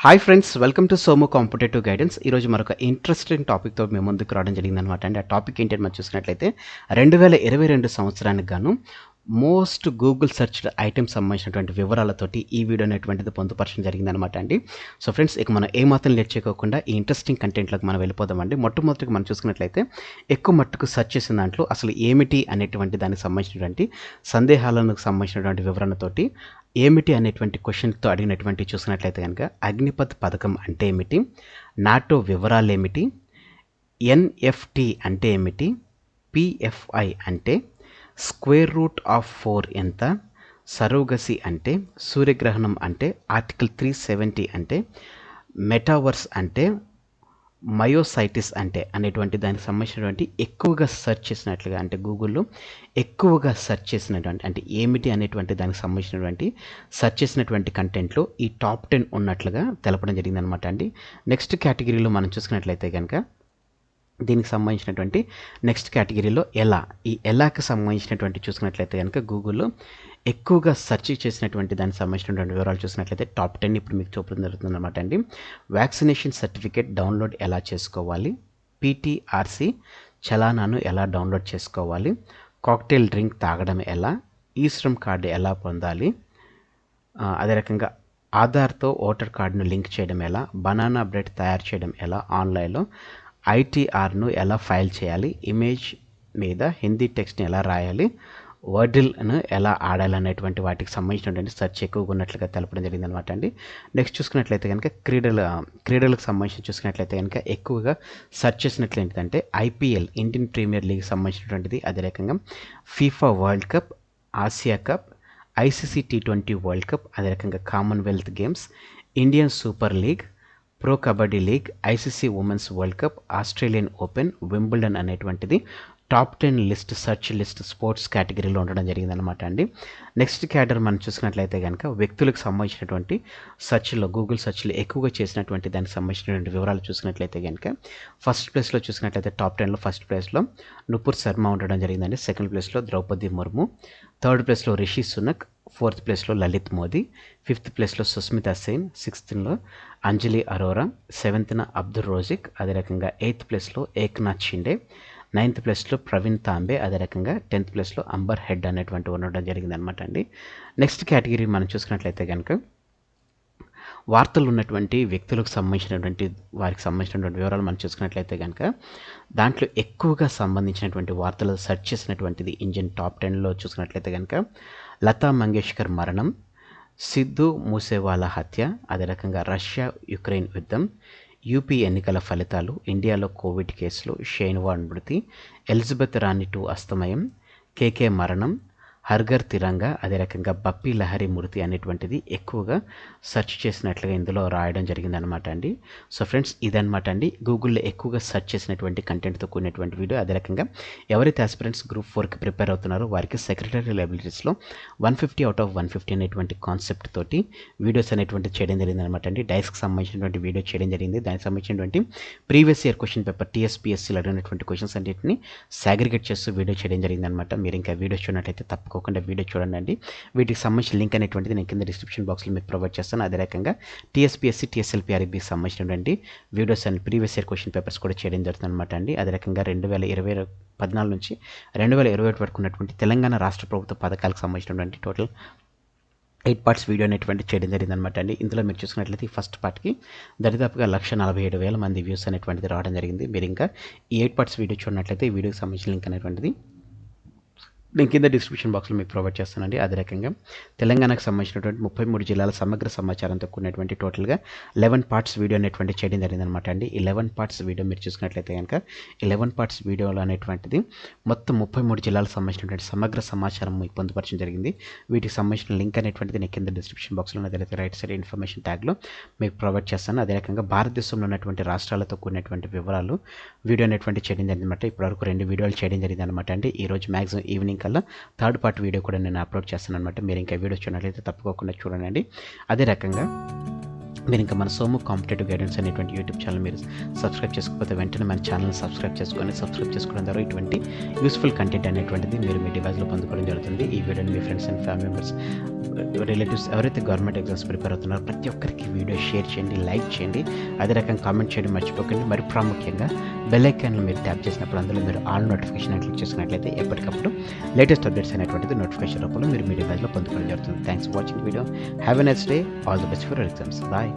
Hi friends, welcome to Somu competitive guidance. ఈరోజు మరొక interesting టాపిక్తో మేము ముందుకు రావడం జరిగిందనమాట అండి. ఆ టాపిక్ ఏంటంటే మనం చూసినట్లయితే 2022 సంవత్సరానికి గాను మోస్ట్ గూగుల్ సెర్చ్డ్ ఐటమ్స్ సంబంధించినటువంటి వివరాలతోటి ఈ వీడియో అనేటువంటిది పొందుపరచడం జరిగిందనమాట అండి. సో ఫ్రెండ్స్, ఇక మనం ఏమాత్రం లేట్ చేయకోకుండా ఈ ఇంట్రెస్టింగ్ కంటెంట్లోకి మనం వెళ్ళిపోదామండి. మొట్టమొదటిగా మనం చూసుకున్నట్లయితే ఎక్కువ మట్టుకు సెర్చ్ చేసిన దాంట్లో అసలు ఏమిటి అనేటువంటి దానికి సంబంధించినటువంటి సందేహాలకు సంబంధించినటువంటి వివరణతోటి ఏమిటి అనేటువంటి క్వశ్చన్తో అడిగినటువంటి చూసినట్లయితే కనుక అగ్నిపథ్ పథకం అంటే ఏమిటి, నాటో వివరాలు ఏమిటి, ఎన్ఎఫ్టి అంటే ఏమిటి, పిఎఫ్ఐ అంటే, స్క్వేర్ రూట్ ఆఫ్ 4 ఎంత, సరోగసి అంటే, సూర్యగ్రహణం అంటే, ఆర్టికల్ 370 అంటే, మెటావర్స్ అంటే, మయోసైటిస్ అంటే అనేటువంటి దానికి సంబంధించినటువంటి ఎక్కువగా సెర్చ్ చేసినట్లుగా అంటే గూగుల్లో ఎక్కువగా సెర్చ్ చేసినటువంటి అంటే ఏమిటి అనేటువంటి దానికి సంబంధించినటువంటి సెర్చ్ చేసినటువంటి కంటెంట్లో ఈ టాప్ 10 ఉన్నట్లుగా తెలపడం జరిగిందనమాట అండి. నెక్స్ట్ కేటగిరీలో మనం చూసుకున్నట్లయితే కనుక దీనికి సంబంధించినటువంటి నెక్స్ట్ కేటగిరీలో ఈ ఎలాకి సంబంధించినటువంటి చూసుకున్నట్లయితే కనుక గూగుల్లో ఎక్కువగా సెర్చ్ చేసినటువంటి దానికి సంబంధించినటువంటి వివరాలు చూసినట్లయితే టాప్ 10 ఇప్పుడు మీకు చూపడం జరుగుతుంది అనమాట అండి. వ్యాక్సినేషన్ సర్టిఫికేట్ డౌన్లోడ్ ఎలా చేసుకోవాలి, పీటీఆర్సీ చలానాను ఎలా డౌన్లోడ్ చేసుకోవాలి, కాక్టైల్ డ్రింక్ తాగడం ఎలా, ఈ శ్రమ్ కార్డు ఎలా పొందాలి, అదే రకంగా ఆధార్తో ఓటర్ కార్డును లింక్ చేయడం ఎలా, బనానా బ్రెడ్ తయారు చేయడం ఎలా ఆన్లైన్లో, ఐటీఆర్ను ఎలా ఫైల్ చేయాలి, ఇమేజ్ మీద హిందీ టెక్స్ట్ని ఎలా రాయాలి, వర్డిల్ను ఎలా ఆడాలనేటువంటి వాటికి సంబంధించినటువంటి సెర్చ్ ఎక్కువగా ఉన్నట్లుగా తెలపడం జరిగింది అనమాట అండి. నెక్స్ట్ చూసుకున్నట్లయితే కనుక క్రీడలకు సంబంధించి చూసుకున్నట్లయితే కనుక ఎక్కువగా సెర్చ్ చేసినట్లు ఏంటంటే ఐపీఎల్ ఇండియన్ ప్రీమియర్ లీగ్ సంబంధించినటువంటిది, అదే రకంగా FIFA World Cup, Asia Cup, ICC T20 World Cup, అదే రకంగా Commonwealth Games, Indian Super League, pro kabaddi league, ICC women's World Cup, Australian Open, Wimbledon అనేటువంటిది top 10 list search list sports కేటగిరీలో ఉండడం జరిగిందనమాట అండి. నెక్స్ట్ క్యాటర్ మనం చూసుకున్నట్లయితే కనుక వ్యక్తులకు సంబంధించినటువంటి సెర్చ్లో గూగుల్ సెర్చ్లో ఎక్కువగా చేసినటువంటి దానికి సంబంధించినటువంటి వివరాలు చూసుకున్నట్లయితే కనుక ఫస్ట్ ప్లేస్లో చూసుకున్నట్లయితే టాప్ 10లో ఫస్ట్ ప్లేస్లో నుపూర్ శర్మ ఉండడం జరిగిందండి. సెకండ్ ప్లేస్లో ద్రౌపది ముర్ము, థర్డ్ ప్లేస్లో రిషి సునక్, ఫోర్త్ ప్లేస్లో లలిత్ మోదీ, ఫిఫ్త్ ప్లేస్లో సుస్మితా సేన్, సిక్స్త్లో అంజలి అరోరా, సెవెంత్న అబ్దుల్ రోజిక్, అదే రకంగా ఎయిత్ ప్లేస్లో ఏక్నాథ్ షిండే, నైన్త్ ప్లేస్లో ప్రవీణ్ తాంబే, అదే రకంగా 10th ప్లేస్లో అంబర్ హెడ్ అనేటువంటి ఉండడం జరిగింది అనమాట అండి. నెక్స్ట్ కేటగిరీ మనం చూసుకున్నట్లయితే కనుక వార్తలు ఉన్నటువంటి వ్యక్తులకు సంబంధించినటువంటి వారికి సంబంధించినటువంటి వివరాలు మనం చూసుకున్నట్లయితే కనుక దాంట్లో ఎక్కువగా సంబంధించినటువంటి వార్తలు సెర్చ్ చేసినటువంటిది ఇండియన్ టాప్ 10లో చూసుకున్నట్లయితే కనుక లతా మంగేష్కర్ మరణం, సిద్ధు మూసేవాలా హత్య, అదే రకంగా రష్యా యుక్రెయిన్ యుద్ధం, యూపీ ఎన్నికల ఫలితాలు, ఇండియాలో కోవిడ్ కేసులు, షేన్వాన్ మృతి, ఎలిజబెత్ రాణి 2 అస్తమయం, కేకే మరణం, హర్ఘర్ తిరంగా, అదే రకంగా బప్పీ లహరి మృతి అనేటువంటిది ఎక్కువగా సెర్చ్ చేసినట్లుగా ఇందులో రాయడం జరిగిందనమాట అండి. సో ఫ్రెండ్స్, ఇదనమాట అండి గూగుల్లో ఎక్కువగా సెర్చ్ చేసినటువంటి కంటెంట్తో కూడినటువంటి వీడియో. అదే రకంగా ఎవరైతే ఆస్పిరెంట్స్ గ్రూప్ 4కి ప్రిపేర్ అవుతున్నారో వారికి సెక్రటరియల్ అబిలిటీస్లో 150 అవుట్ ఆఫ్ 150 అనేటువంటి కాన్సెప్ట్ తోటి వీడియోస్ అనేటువంటి చేయడం జరిగింది అనమాట అండి. డైస్కి సంబంధించినటువంటి వీడియో చేయడం జరిగింది. దానికి సంబంధించినటువంటి ప్రీవియస్ ఇయర్ క్వశ్చన్ పేపర్ TSPSCలో అడిగినటువంటి క్వశ్చన్స్ అన్నింటిని సాగ్రిగేట్ చేస్తూ వీడియో చేయడం జరిగింది అనమాట. మీరు ఇంకా వీడియో చూడనట్లయితే తప్పకుండా వీడియో చూడండి. వీటికి సంబంధించిన లింక్ అనేటువంటిది నేను కింద డిస్క్రిప్షన్ బాక్స్లో మీకు ప్రొవైడ్ చేస్తాను. అదే రకంగా TSPSC TSLPRBకి సంబంధించినటువంటి videos and previous year question papers కూడా చేయడం జరుగుతుంది అనమాట అండి. అదే రకంగా 2014 నుంచి 2021 వరకు ఉన్నటువంటి తెలంగాణ రాష్ట్ర ప్రభుత్వ పథకాలకు సంబంధించినటువంటి టోటల్ 8 పార్ట్స్ వీడియో అనేటువంటి చేయడం జరిగింది అనమాట అండి. ఇందులో మీరు చూసుకున్నట్లయితే ఈ ఫస్ట్ పార్ట్కి దరిదాపుగా 1,47,000 మంది వ్యూస్ అనేటువంటిది రావడం జరిగింది. మీరు ఇంకా ఈ 8 పార్ట్స్ వీడియో చూడనట్లయితే ఈ వీడియోకి సంబంధించిన లింక్ అనేటువంటిది నేను కింద డిస్క్రిప్షన్ బాక్స్లో మీకు ప్రొవైడ్ చేస్తానండి. అదే రకంగా తెలంగాణకు సంబంధించినటువంటి 33 జిల్లాల సమగ్ర సమాచారంతో కూడినటువంటి టోటల్గా 11 పార్ట్స్ వీడియో అనేటువంటి చేయడం జరిగింది అనమాట అండి. 11 పార్ట్స్ వీడియో మీరు చూసుకున్నట్లయితే కనుక 11 పార్ట్స్ వీడియోలో అనేటువంటిది మొత్తం 33 జిల్లాలకు సంబంధించినటువంటి సమగ్ర సమాచారం మీకు పొందుపరచడం జరిగింది. వీటికి సంబంధించిన లింక్ అనేటువంటిది నేను కింద డిస్క్రిప్షన్ బాక్స్లో అదైతే రైట్ సైడ్ ఇన్ఫర్మేషన్ ట్యాగ్లో మీకు ప్రొవైడ్ చేస్తాను. అదే రకంగా భారతదేశంలో ఉన్నటువంటి రాష్ట్రాలతో కూడినటువంటి వివరాలు వీడియో అనేటువంటి చేయడం జరిగింది అనమాట. ఇప్పటివరకు 2 వీడియోలు చేయడం జరిగింది అనమాట అండి. ఈరోజు మ్యాక్సిమం ఈవినింగ్ కల్లా థర్డ్ పార్ట్ వీడియో కూడా నేను అప్లోడ్ చేస్తాను అనమాట. మీరు ఇంకా వీడియో చూడనట్లయితే తప్పకుండా చూడండి. అదే రకంగా మీరు ఇంకా మన సోము కాంపిటేటివ్ గైడెన్స్ అనేటువంటి యూట్యూబ్ ఛానల్ మీరు సబ్స్క్రైబ్ చేసుకోకపోతే వెంటనే మన ఛానల్ సబ్స్క్రైబ్ చేసుకోవడం ద్వారా ఇటువంటి యూస్ఫుల్ కంటెంట్ అనేటువంటిది మీరు మీ డివైస్లో పొందుకోవడం జరుగుతుంది. ఈ వీడియోని మీ friends and family members, relatives ఎవరైతే గవర్నమెంట్ ఎగ్జామ్స్ ప్రిపేర్ అవుతున్నారో ప్రతి ఒక్కరికి వీడియో షేర్ చేయండి, లైక్ చేయండి, అదే రకంగా కామెంట్ చేయడం మర్చిపోకండి. మరి ప్రాముఖ్యంగా బెల్ ఐకాన్లు మీరు ట్యాప్ చేసినప్పుడు అందులో మీరు ఆల్ నోటిఫికేషన్ క్లిక్ చేసినట్లయితే ఎప్పటికప్పుడు లేటెస్ట్ అప్డేట్స్ అనేటువంటిది నోటిఫికేషన్ రూపంలో మీరు మీ డివైస్లో పొందుకోవడం జరుగుతుంది. Thanks for watching video. Have a nice day. All the best for your exams. Bye.